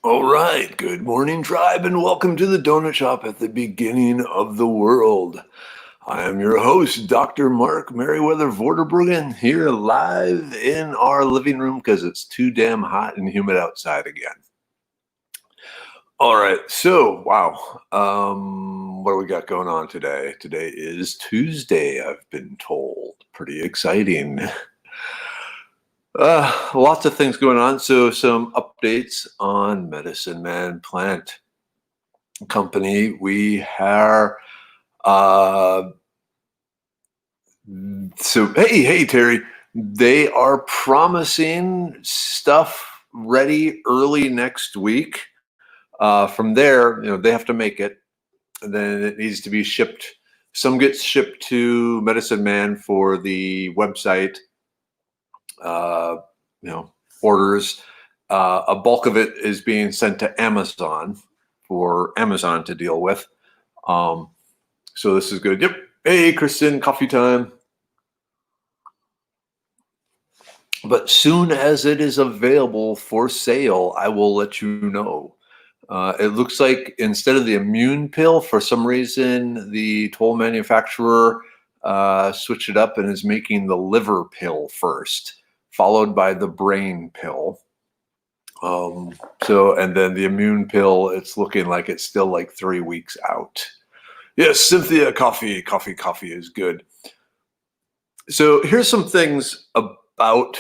All right, good morning, tribe, and welcome to the Donut Shop at the beginning of the world. I am your host, Dr. Mark Meriwether Vorderbruggen, here live in our living room because it's too damn hot and humid outside again. All right, so wow, what do we got going on today? Today is Tuesday, I've been told. Pretty exciting. Lots of things going on. So some updates on Medicine Man Plant Company. We are hey Terry, they are promising stuff ready early next week. From there, they have to make it, and then it needs to be shipped. Some gets shipped to Medicine Man for the website. Uh, Orders. A bulk of it is being sent to Amazon for Amazon to deal with. So this is good. Yep. Hey, Kristen, coffee time. But soon as it is available for sale, I will let you know. It looks like instead of the immune pill, for some reason, the toll manufacturer switched it up and is making the liver pill first, followed by the brain pill. And then the immune pill, it's looking like it's still like 3 weeks out. Yes, Cynthia, coffee is good. So here's some things about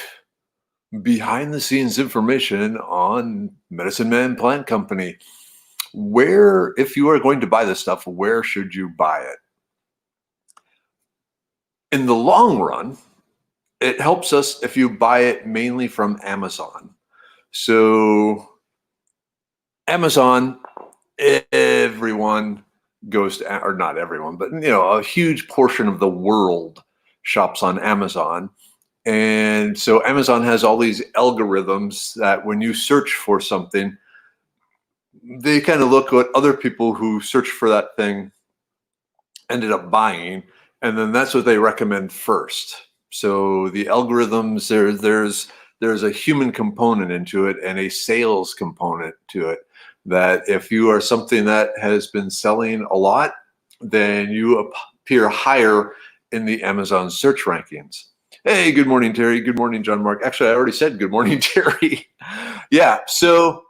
behind the scenes information on Medicine Man Plant Company. Where, if you are going to buy this stuff, where should you buy it? In the long run, it helps us if you buy it mainly from Amazon. So Amazon, everyone goes to, or not everyone, but a huge portion of the world shops on Amazon. And so Amazon has all these algorithms that when you search for something, they kind of look at other people who search for that thing ended up buying, and then that's what they recommend first. So the algorithms, there's a human component into it and a sales component to it, that if you are something that has been selling a lot, then you appear higher in the Amazon search rankings. Hey, good morning, Terry. Good morning, John Mark. Actually, I already said good morning, Terry. Yeah, so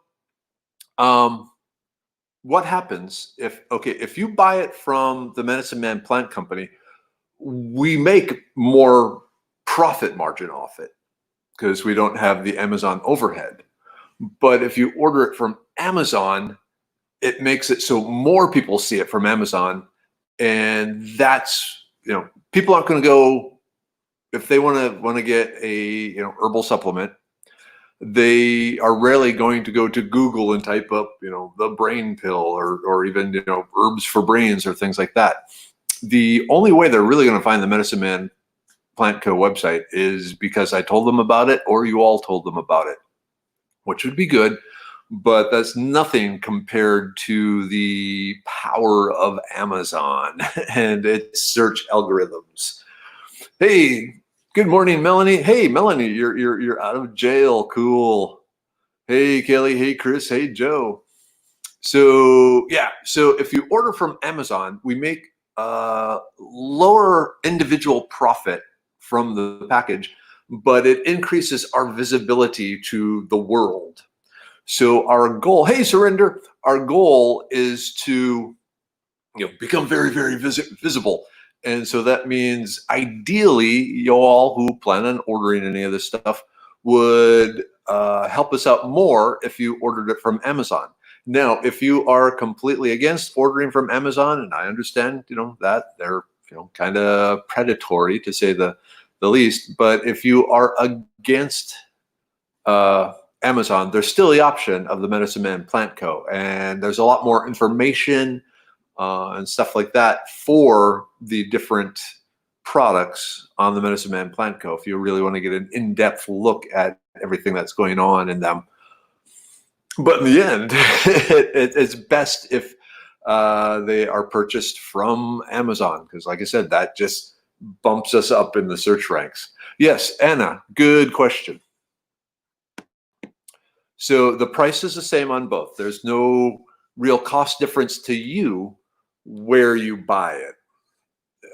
what happens if you buy it from the Medicine Man Plant Company, we make more profit margin off it because we don't have the Amazon overhead. But if you order it from Amazon, it makes it so more people see it from Amazon. And that's, people aren't going to go, if they want to get a herbal supplement, they are rarely going to go to Google and type up, the brain pill or even, herbs for brains or things like that. The only way they're really going to find the Medicine Man Plant Co. website is because I told them about it or you all told them about it, which would be good, but that's nothing compared to the power of Amazon and its search algorithms. Hey, good morning, Melanie. Hey, Melanie, you're out of jail. Cool. Hey, Kelly. Hey, Chris. Hey, Joe. So if you order from Amazon, we make lower individual profit from the package, but it increases our visibility to the world. So our goal, hey, Surrender, our goal is to become very, very visible. And so that means ideally, you all who plan on ordering any of this stuff would help us out more if you ordered it from Amazon. Now, if you are completely against ordering from Amazon, and I understand, that they're, kind of predatory to say the least, but if you are against Amazon, there's still the option of the Medicine Man Plant Co. And there's a lot more information and stuff like that for the different products on the Medicine Man Plant Co. if you really want to get an in-depth look at everything that's going on in them. But in the end, it's best if they are purchased from Amazon, because like I said, that just bumps us up in the search ranks. Yes, Anna, good question. So the price is the same on both. There's no real cost difference to you where you buy it.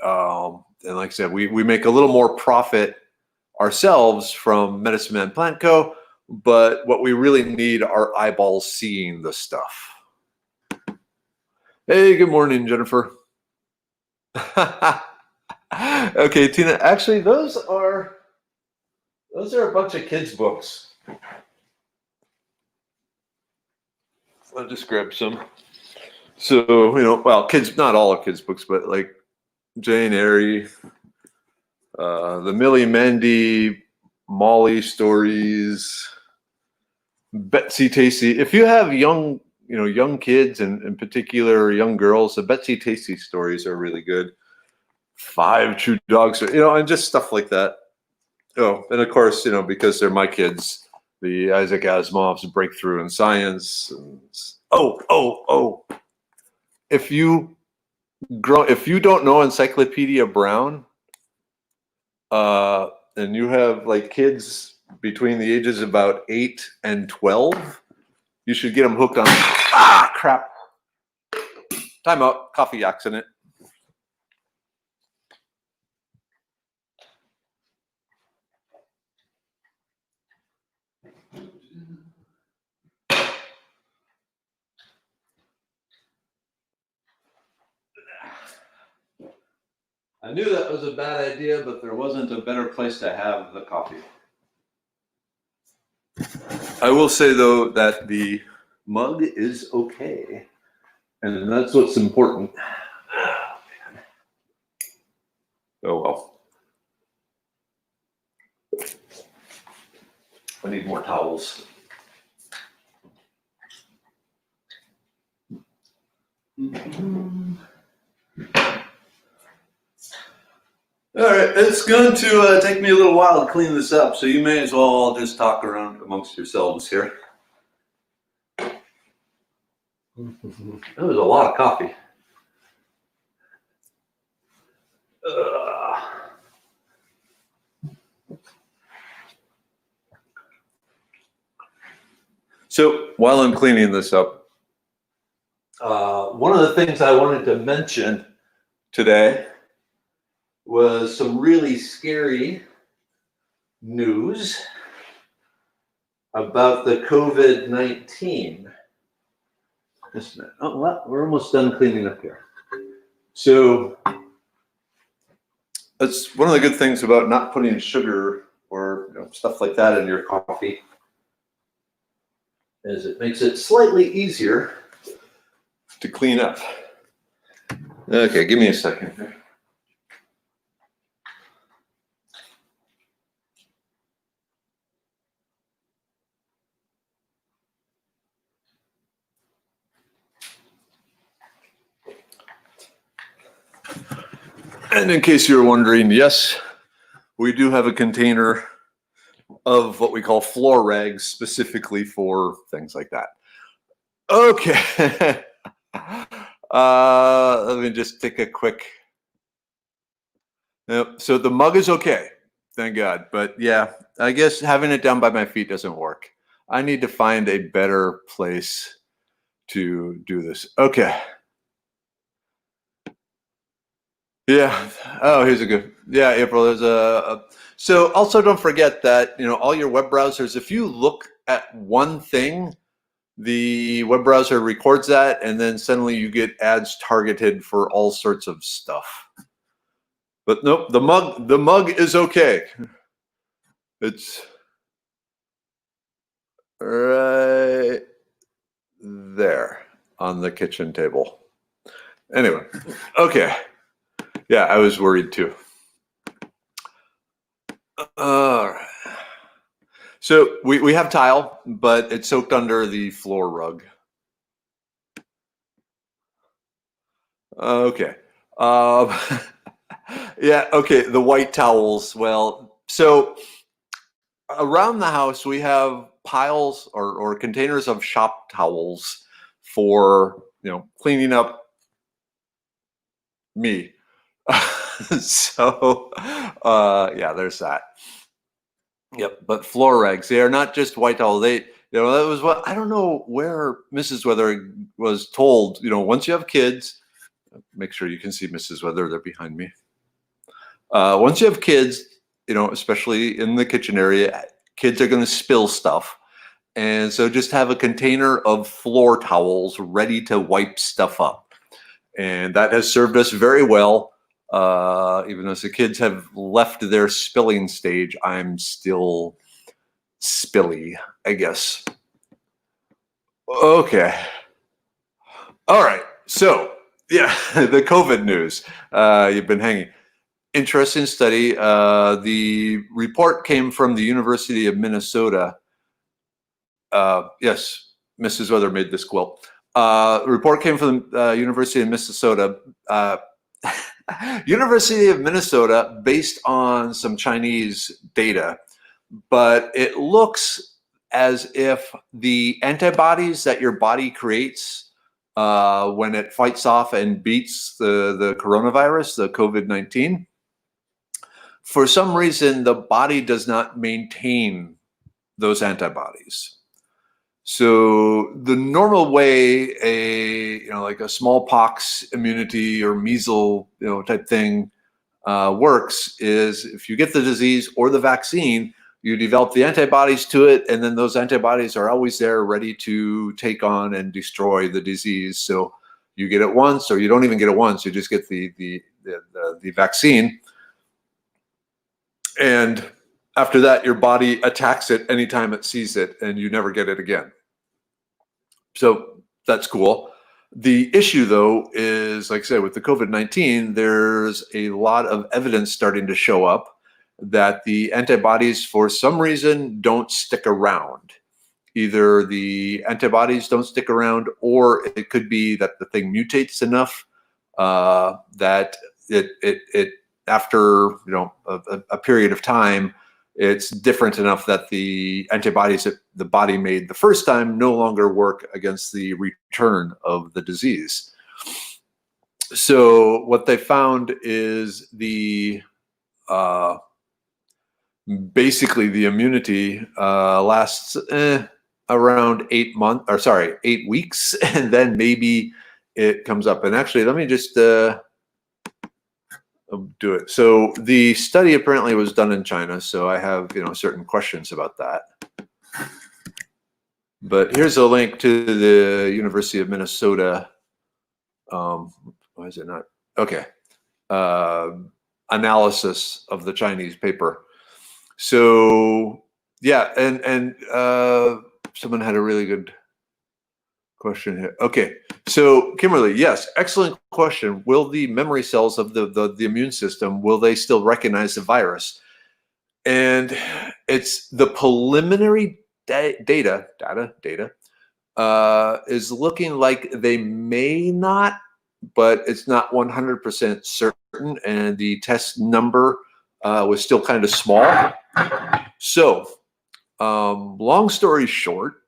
And like I said, we make a little more profit ourselves from Medicine Man Plant Co., but what we really need are eyeballs seeing the stuff. Hey, good morning, Jennifer. Okay, Tina, actually those are a bunch of kids' books. I'll just grab some. So, well, kids, not all of kids' books, but like Jane Eyre, the Millie Mandy, Molly stories, Betsy Tacy. If you have young kids and in particular young girls, the Betsy Tacy stories are really good. 5 True Dogs, and just stuff like that. Oh, and of course, because they're my kids, the Isaac Asimov's Breakthrough in Science. And, if you don't know Encyclopedia Brown, and you have like kids between the ages of about 8 and 12, you should get them hooked on. Crap! Time out. Coffee accident. I knew that was a bad idea, but there wasn't a better place to have the coffee. I will say, though, that the mug is okay, and that's what's important. Oh, well. I need more towels. All right, it's going to take me a little while to clean this up, so you may as well all just talk around amongst yourselves here. That was a lot of coffee. So while I'm cleaning this up, one of the things I wanted to mention today was some really scary news about the COVID-19. Just a minute. Oh, well, we're almost done cleaning up here. So that's one of the good things about not putting sugar or stuff like that in your coffee, is it makes it slightly easier to clean up. Okay, give me a second here. And in case you're wondering, yes, we do have a container of what we call floor rags specifically for things like that. Okay. Let me just take a quick. Yep. So the mug is okay, thank God. But yeah, I guess having it down by my feet doesn't work. I need to find a better place to do this. Okay. Yeah. Oh, here's a good. Yeah, April. There's a. So also don't forget that all your web browsers. If you look at one thing, the web browser records that, and then suddenly you get ads targeted for all sorts of stuff. But nope, the mug is okay. It's right there on the kitchen table. Anyway, okay. Yeah, I was worried too. All right. So we have tile, but it's soaked under the floor rug. Okay. Yeah, okay, the white towels. Well, so around the house, we have piles or containers of shop towels for, cleaning up me. So, yeah, there's that. Yep, but floor rags, they are not just white towel. You know, that was what I don't know where Mrs. Weather was told. You know, once you have kids, make sure you can see Mrs. Weather. They're behind me. Once you have kids, you know, especially in the kitchen area, kids are going to spill stuff. And so just have a container of floor towels ready to wipe stuff up. And that has served us very well. Even as the kids have left their spilling stage, I'm still spilly, I guess. Okay. All right. So, yeah, the COVID news. You've been hanging. Interesting study. The report came from the University of Minnesota. Yes, Mrs. Weather made this quilt. The report came from the University of Minnesota. University of Minnesota, based on some Chinese data, but it looks as if the antibodies that your body creates when it fights off and beats the coronavirus, the COVID-19, for some reason, the body does not maintain those antibodies. So the normal way like a smallpox immunity or measles, type thing works is if you get the disease or the vaccine, you develop the antibodies to it, and then those antibodies are always there ready to take on and destroy the disease. So you get it once, or you don't even get it once, you just get the vaccine. And after that, your body attacks it anytime it sees it, and you never get it again. So that's cool. The issue, though, is, like I said, with the COVID-19, there's a lot of evidence starting to show up that the antibodies, for some reason, don't stick around. Either the antibodies don't stick around, or it could be that the thing mutates enough that it after a period of time, it's different enough that the antibodies that the body made the first time no longer work against the return of the disease. So what they found is basically the immunity lasts around 8 weeks, and then maybe it comes up. And actually, let me just do it. So the study apparently was done in China, so I have certain questions about that. But here's a link to the University of Minnesota. Why is it not? Okay. Analysis of the Chinese paper. So yeah, and someone had a really good question here. Okay, so Kimberly, yes, excellent question. Will the memory cells of the immune system, will they still recognize the virus? And it's the preliminary data is looking like they may not, but it's not 100% certain, and the test number was still kind of small. So long story short,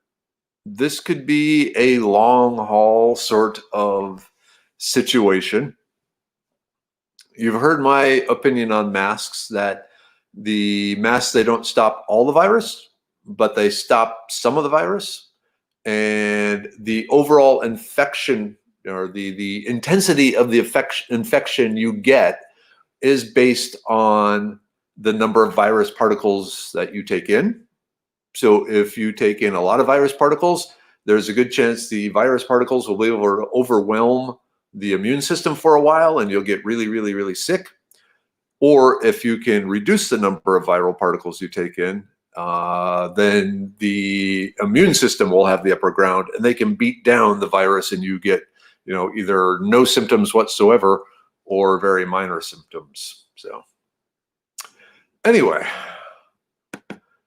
this could be a long haul sort of situation. You've heard my opinion on masks, that the masks, they don't stop all the virus, but they stop some of the virus. And the overall infection, or the intensity of the infection you get, is based on the number of virus particles that you take in. So if you take in a lot of virus particles, there's a good chance the virus particles will be able to overwhelm the immune system for a while, and you'll get really, really, really sick. Or if you can reduce the number of viral particles you take in, then the immune system will have the upper ground, and they can beat down the virus, and you get, either no symptoms whatsoever or very minor symptoms. So anyway,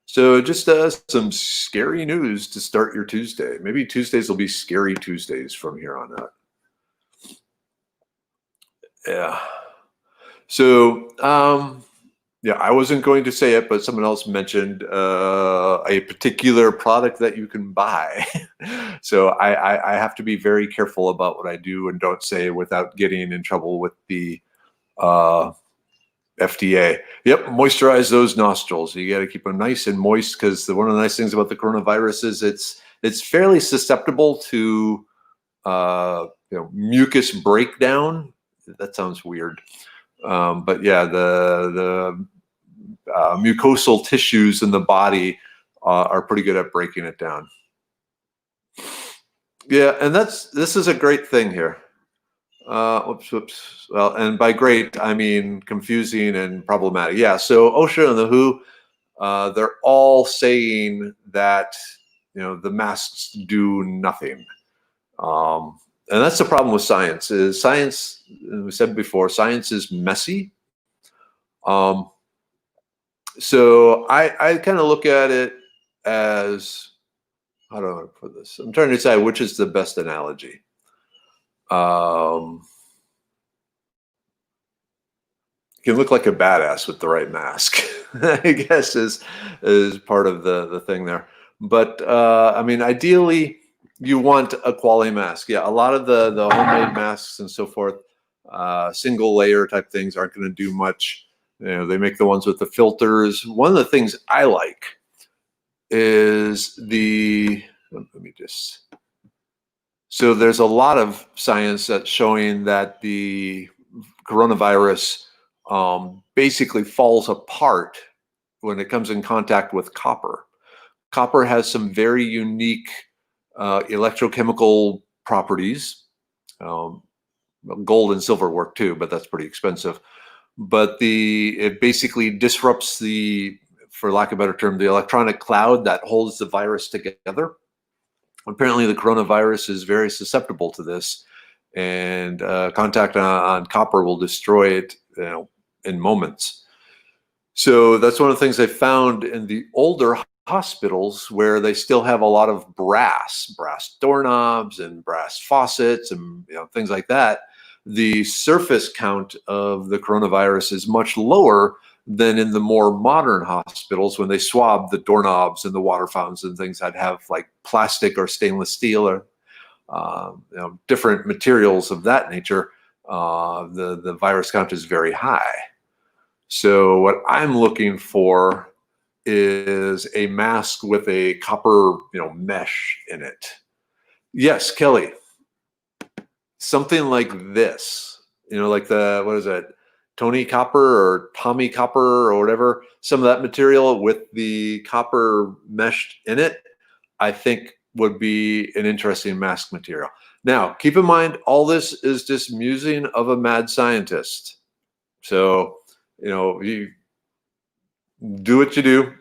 so just some scary news to start your Tuesday. Maybe Tuesdays will be scary Tuesdays from here on out. Yeah. So, yeah, I wasn't going to say it, but someone else mentioned a particular product that you can buy. So I have to be very careful about what I do and don't say without getting in trouble with the FDA. Yep, moisturize those nostrils. You got to keep them nice and moist because one of the nice things about the coronavirus is it's fairly susceptible to mucus breakdown. That sounds weird, but yeah, the mucosal tissues in the body are pretty good at breaking it down. Yeah, and this is a great thing here. Whoops. Well, and by great, I mean confusing and problematic. Yeah, so OSHA and the WHO, they're all saying that, the masks do nothing. And that's the problem with science, is science, as we said before, science is messy. So I kind of look at it as, how do I put this? I'm trying to decide which is the best analogy. You can look like a badass with the right mask, I guess is part of the thing there. But I mean, ideally, you want a quality mask. Yeah, a lot of the homemade masks and so forth, single layer type things aren't going to do much. They make the ones with the filters. One of the things I like is so there's a lot of science that's showing that the coronavirus basically falls apart when it comes in contact with copper. Copper has some very unique electrochemical properties. Gold and silver work too, but that's pretty expensive. But it basically disrupts for lack of a better term, the electronic cloud that holds the virus together. Apparently, the coronavirus is very susceptible to this, and contact on copper will destroy it, in moments. So that's one of the things I found in the older hospitals, where they still have a lot of brass doorknobs and brass faucets and things like that. The surface count of the coronavirus is much lower than in the more modern hospitals, when they swab the doorknobs and the water fountains and things that have like plastic or stainless steel or different materials of that nature. The virus count is very high. So what I'm looking for is a mask with a copper mesh in it. Yes, Kelly. Something like this, like what is it, Tony Copper or Tommy Copper or whatever, some of that material with the copper meshed in it, I think would be an interesting mask material. Now, keep in mind, all this is just musing of a mad scientist. So, you do what you do.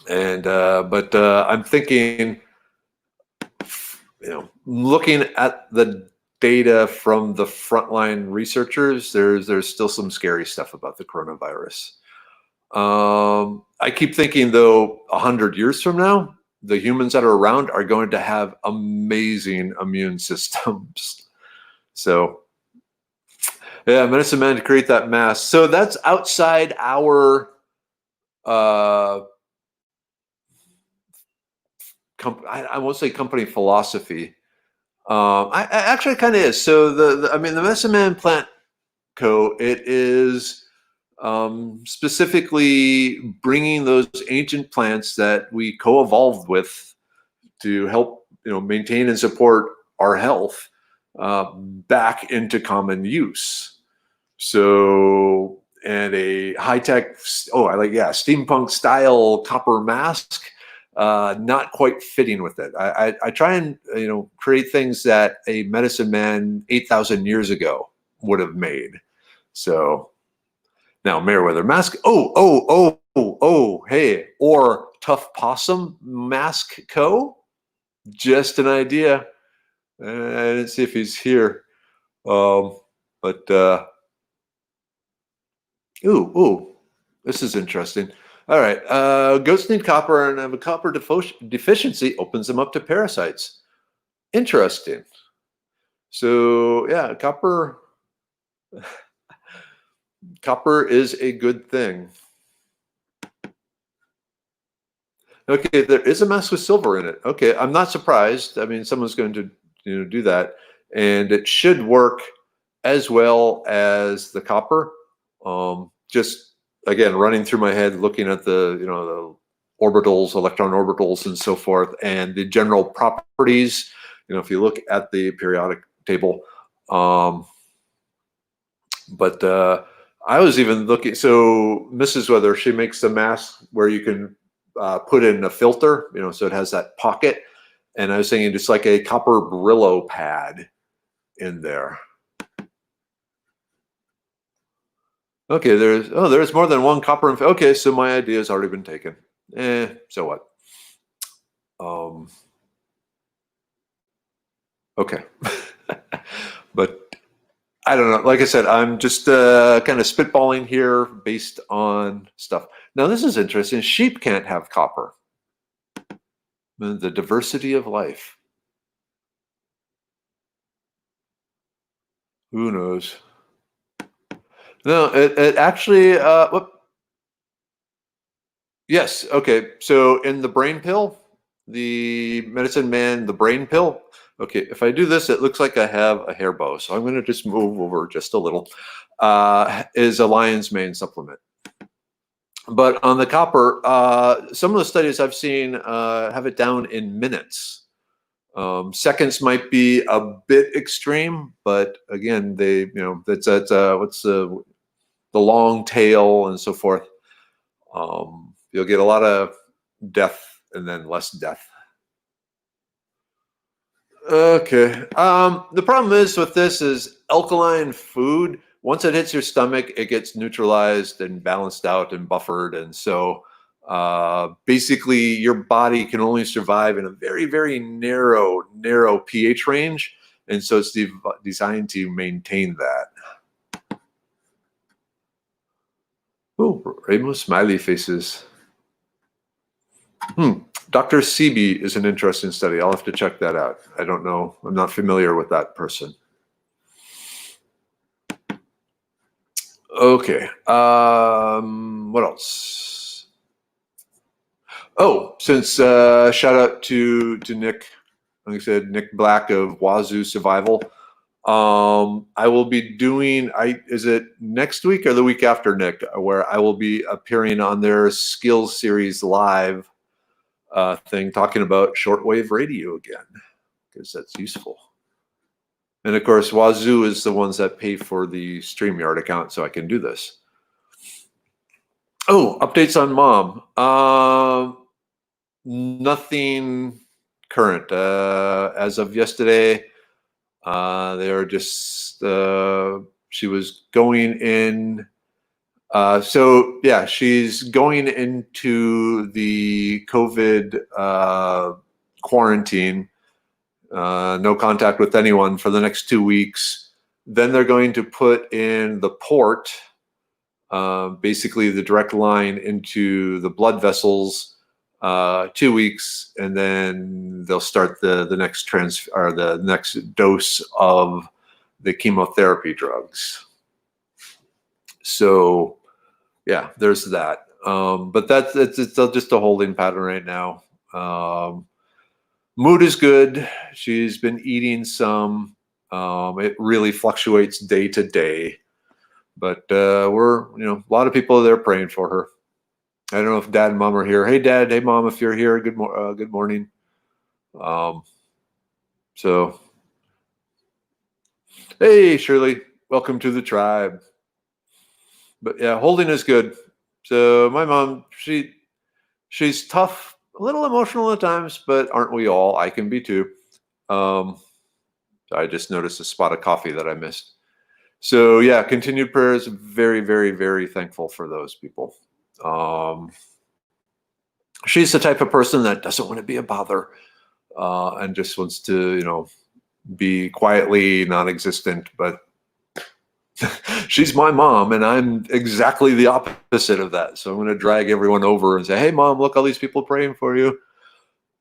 But I'm thinking, looking at the data from the frontline researchers, there's still some scary stuff about the coronavirus. I keep thinking, though, 100 years from now, the humans that are around are going to have amazing immune systems. So, yeah, medicine man to create that mask. So that's outside our I won't say company philosophy. I actually kind of is. So the Medicine Man Plant Co. It is specifically bringing those ancient plants that we co-evolved with to help maintain and support our health back into common use. So, and a high-tech, steampunk style copper mask. Not quite fitting with it. I try and create things that a medicine man 8,000 years ago would have made. So now Meriwether mask. Hey, or Tough Possum Mask Co. Just an idea. I didn't see if he's here, this is interesting. All right, goats need copper, and have a copper deficiency opens them up to parasites. Interesting. So yeah, copper is a good thing. Okay, there is a mask with silver in it. Okay, I'm not surprised. I mean, someone's going to do that, and it should work as well as the copper. Just again, running through my head, looking at the the orbitals, electron orbitals, and so forth, and the general properties. If you look at the periodic table, but I was even looking. So Mrs. Weather, she makes the mask where you can put in a filter, so it has that pocket. And I was thinking just like a copper Brillo pad in there. Okay, there's more than one copper. Okay, so my idea has already been taken. So what? Okay, but I don't know. Like I said, I'm just kind of spitballing here based on stuff. Now, this is interesting. Sheep can't have copper. The diversity of life. Who knows? No, it actually, yes. Okay. So in the brain pill, the medicine man, the brain pill. Okay. If I do this, it looks like I have a hair bow. So I'm going to just move over just a little. Is a lion's mane supplement. But on the copper, some of the studies I've seen have it down in minutes. Seconds might be a bit extreme, but again, that's what's the long tail and so forth. You'll get a lot of death and then less death. Okay. The problem is with this is alkaline food. Once it hits your stomach, it gets neutralized and balanced out and buffered. And so basically your body can only survive in a very, very narrow pH range. And so it's designed to maintain that. Oh, rainbow smiley faces. Dr. Sebi is an interesting study. I'll have to check that out. I don't know. I'm not familiar with that person. Okay. What else? Oh, since shout out to Nick, like I said, Nick Black of Wazoo Survival. I will be doing, is it next week or the week after, Nick, where I will be appearing on their Skills Series Live thing, talking about shortwave radio again, because that's useful. And of course, Wazoo is the ones that pay for the StreamYard account, so I can do this. Oh, updates on Mom. Nothing current. As of yesterday, they are just, she was going in. So yeah, she's going into the COVID quarantine. No contact with anyone for the next 2 weeks. Then they're going to put in the port, basically the direct line into the blood vessels, 2 weeks, and then they'll start the next the next dose of the chemotherapy drugs. So yeah, there's that. But it's just a holding pattern right now. Mood is good. She's been eating some. It really fluctuates day to day, but we're a lot of people there praying for her. I don't know if Dad and Mom are here. Hey, Dad. Hey, Mom. If you're here, good morning. So, hey, Shirley. Welcome to the tribe. But yeah, holding is good. So my mom, she's tough, a little emotional at times, but aren't we all? I can be too. I just noticed a spot of coffee that I missed. So yeah, continued prayers. Very, very, very thankful for those people. She's the type of person that doesn't want to be a bother, and just wants to, be quietly non-existent, but she's my mom, and I'm exactly the opposite of that. So I'm going to drag everyone over and say, hey, Mom, look, all these people praying for you.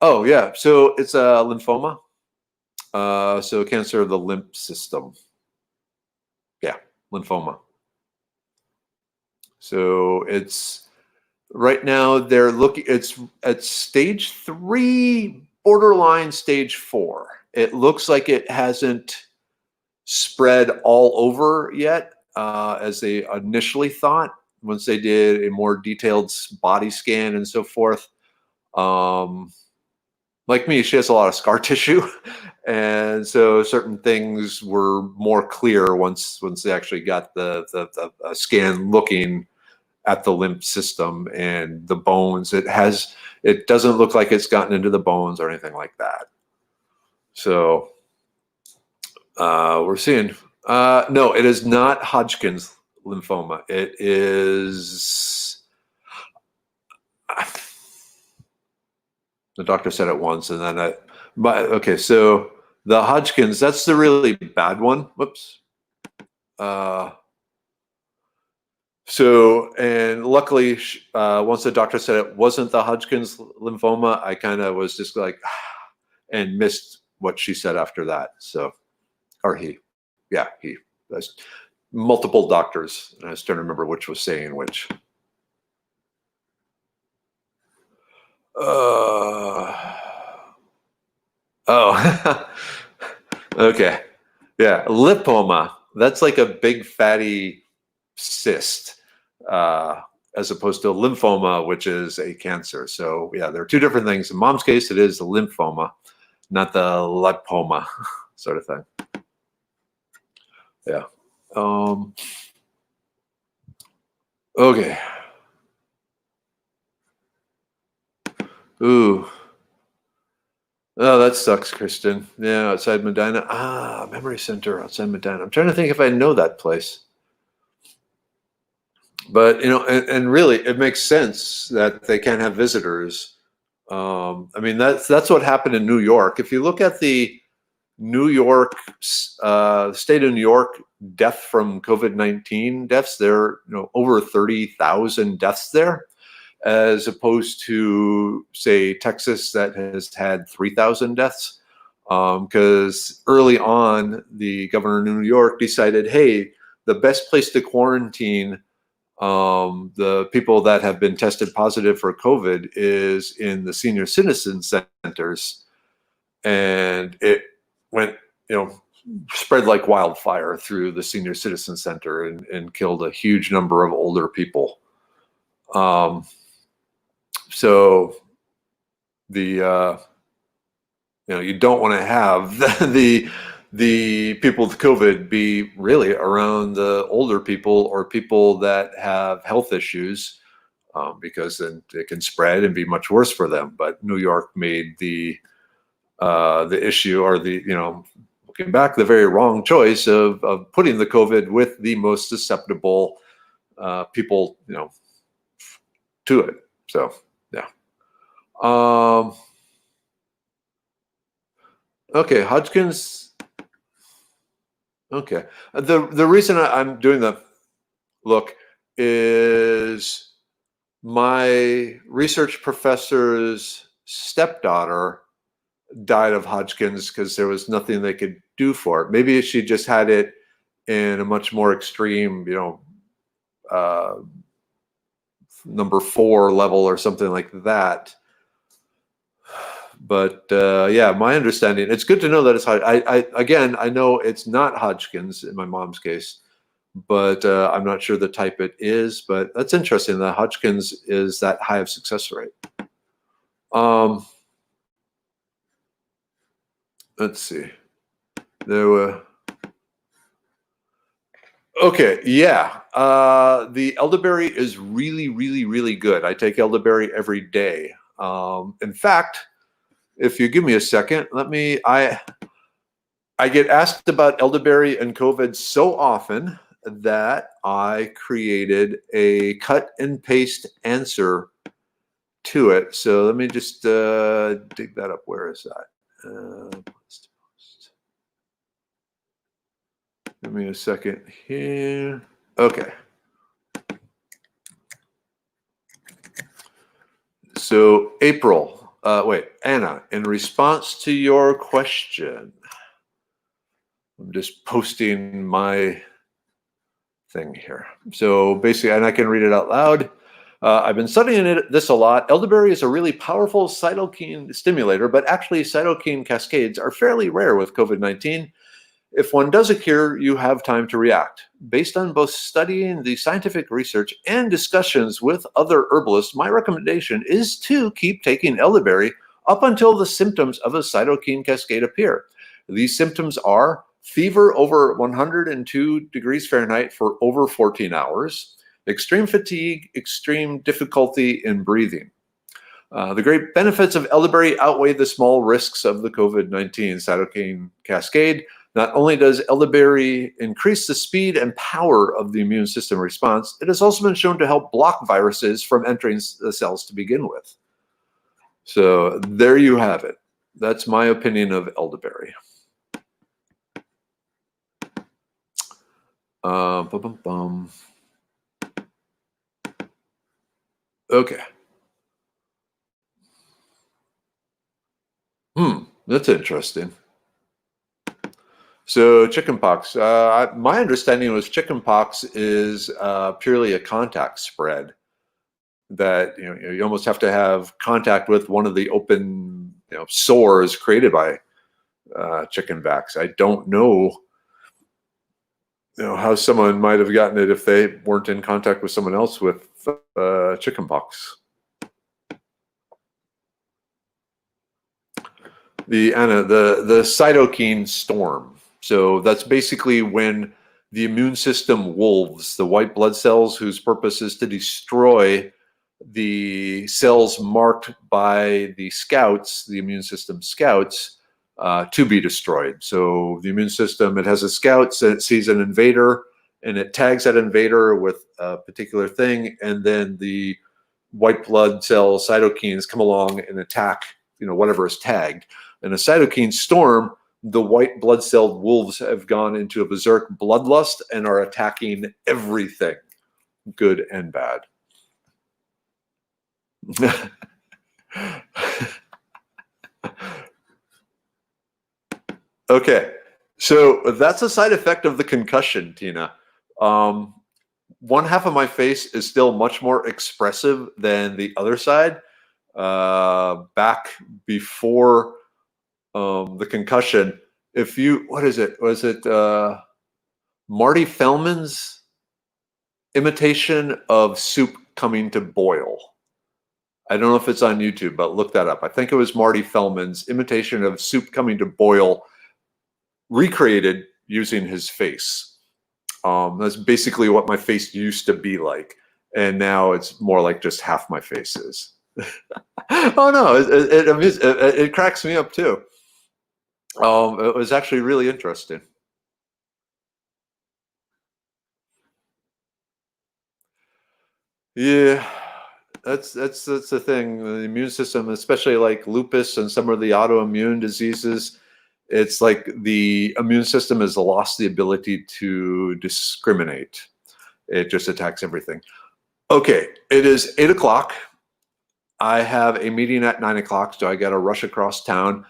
Oh, yeah. So it's a lymphoma. So cancer of the lymph system. Yeah, lymphoma. So it's right now they're looking, it's at stage 3, borderline stage 4. It looks like it hasn't spread all over yet, as they initially thought. Once they did a more detailed body scan and so forth. Like me, she has a lot of scar tissue, and so certain things were more clear once they actually got the scan looking at the lymph system and the bones. It doesn't look like it's gotten into the bones or anything like that. So we're seeing. No, it is not Hodgkin's lymphoma. It is. The doctor said it once, and then okay, so the Hodgkin's, that's the really bad one. Whoops. So, and luckily, once the doctor said it wasn't the Hodgkin's lymphoma, I kind of was just like, and missed what she said after that. So, or he, yeah, he. There's multiple doctors, and I was trying to remember which was saying which. Oh, okay. Yeah, lipoma. That's like a big fatty cyst, as opposed to lymphoma, which is a cancer. So yeah, there are two different things. In Mom's case, it is the lymphoma, not the lipoma sort of thing. Yeah. Okay. Ooh. Oh, that sucks, Kristen. Yeah, outside Medina. Memory Center outside Medina. I'm trying to think if I know that place. But, and really, it makes sense that they can't have visitors. I mean, that's what happened in New York. If you look at the New York, state of New York death from COVID-19 deaths, there are over 30,000 deaths there, as opposed to, say, Texas that has had 3,000 deaths. Because early on, the governor of New York decided, hey, the best place to quarantine the people that have been tested positive for COVID is in the senior citizen centers. And it went, spread like wildfire through the senior citizen center and killed a huge number of older people. So the you don't want to have the people with COVID be really around the older people or people that have health issues, because then it can spread and be much worse for them. But New York made the issue, or looking back, the very wrong choice of putting the COVID with the most susceptible people, to it. So yeah. Okay, Hodgkin's. Okay, the reason I'm doing the look is my research professor's stepdaughter died of Hodgkin's because there was nothing they could do for it. Maybe she just had it in a much more extreme, number 4 level or something like that. But yeah, my understanding, it's good to know that it's again, I know it's not Hodgkin's in my mom's case, but I'm not sure the type it is. But that's interesting that Hodgkin's is that high of success rate. Let's see. There were. Okay, yeah. The elderberry is really, really, really good. I take elderberry every day. In fact, if you give me a second, I get asked about elderberry and COVID so often that I created a cut and paste answer to it. So let me just dig that up. Where is that? Give me a second here. Okay. So April. Wait, Anna, in response to your question, I'm just posting my thing here. So basically, and I can read it out loud. I've been studying this a lot. Elderberry is a really powerful cytokine stimulator, but actually cytokine cascades are fairly rare with COVID-19. If one does a cure, you have time to react. Based on both studying the scientific research and discussions with other herbalists, my recommendation is to keep taking elderberry up until the symptoms of a cytokine cascade appear. These symptoms are fever over 102 degrees Fahrenheit for over 14 hours, extreme fatigue, extreme difficulty in breathing. The great benefits of elderberry outweigh the small risks of the COVID-19 cytokine cascade. Not only does elderberry increase the speed and power of the immune system response, it has also been shown to help block viruses from entering the cells to begin with. So there you have it. That's my opinion of elderberry. Okay. That's interesting. So chickenpox. My understanding was chickenpox is purely a contact spread. That you almost have to have contact with one of the open sores created by chickenpox. I don't know, how someone might have gotten it if they weren't in contact with someone else with chickenpox. The cytokine storm. So that's basically when the immune system wolves, the white blood cells whose purpose is to destroy the cells marked by the scouts, the immune system scouts, to be destroyed. So the immune system, it has a scout, so it sees an invader, and it tags that invader with a particular thing, and then the white blood cell cytokines come along and attack, whatever is tagged. In a cytokine storm, the white blood cell wolves have gone into a berserk bloodlust and are attacking everything, good and bad. Okay, so that's a side effect of the concussion, Tina. One half of my face is still much more expressive than the other side. Back before the concussion, what is it? Was it Marty Feldman's imitation of soup coming to boil? I don't know if it's on YouTube, but look that up. I think it was Marty Feldman's imitation of soup coming to boil, recreated using his face. That's basically what my face used to be like. And now it's more like just half my face is. Oh no, it cracks me up too. It was actually really interesting. Yeah, that's the thing. The immune system, especially like lupus and some of the autoimmune diseases, it's like the immune system has lost the ability to discriminate. It just attacks everything. Okay, it is 8 o'clock. I have a meeting at 9 o'clock, so I got to rush across town.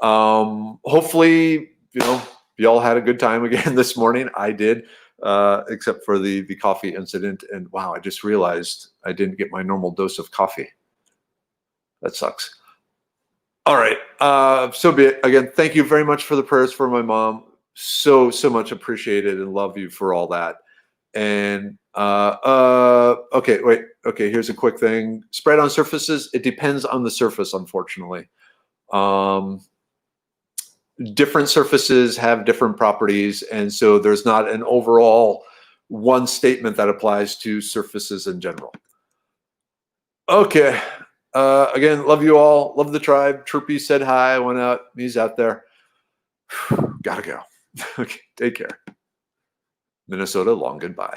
Hopefully, you all had a good time again this morning. I did, except for the coffee incident. And wow, I just realized I didn't get my normal dose of coffee. That sucks. All right, so be it. Again, thank you very much for the prayers for my mom. So much appreciated and love you for all that. And okay, wait. Okay, here's a quick thing. Spread on surfaces. It depends on the surface, unfortunately. Different surfaces have different properties, and so there's not an overall one statement that applies to surfaces in general. Okay. Again, love you all. Love the tribe. Chirpy said hi. Went out. He's out there. Gotta go. Okay. Take care. Minnesota, long goodbye.